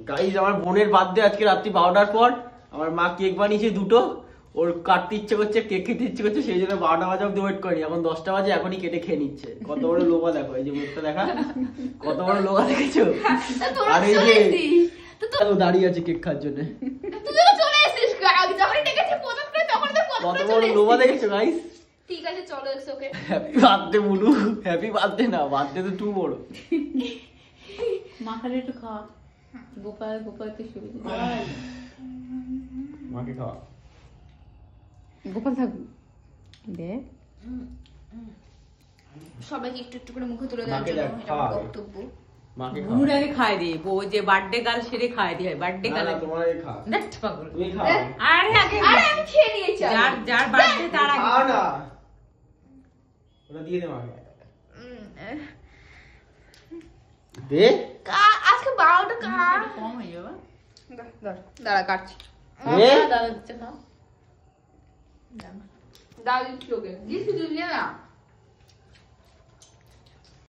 Guys আমার বোনের birthday আজকে রাত্রি 12টার পর। আমার মা কেক বানিয়েছে দুটো, ওর কাটতে ইচ্ছে করছে, কেক খেতে ইচ্ছে করছে, সেই জন্য 12টা বাজে অব্দি ওয়েট করি। এখন 10টা বাজে, এখনই কেটে খেয়ে নিচ্ছে। কত বড় লোভা দেখো, এই যে মুখটা দেখা, কত বড় লোভা দেখেছো। আর এই যে দাঁড়িয়ে আছে কেক খাওয়ার জন্য। কত বড় লোভা দেখেছো গাইস। ঠিক আছে চলো okay happy birthday Bulu. Happy birthday না, বার্থডে তো তুই বড়। মা খালি একটু খাওয়া। গোপাল গোপালকে শুরু মাকে খাওয়া। গোপাল থাকবি দে। সবাইকে একটু একটু করে মুখে তুলে দেওয়ার জন্য এটা আমার বক্তব্য। মাকে খাওয়া। বুনুর আগে খায় দি, ও যে বার্থডে গার্ল সেরে খায় দি, বার্থডে গার্ল তোমার আগে খা। নেক্সট পাগল তুমি খাও। আরে আগে আরে আমি খেয়ে নিয়েছি যার যার বার্থডে তার আগে খাও না, ওটা দিয়ে দে মাকে। দে। আজকে 12টা কম হয়ে যাবে। দাঁড়া কাটছি। এ দাদা দিচ্ছে খাও। দাও দিচ্ছি ওকে দিচ্ছি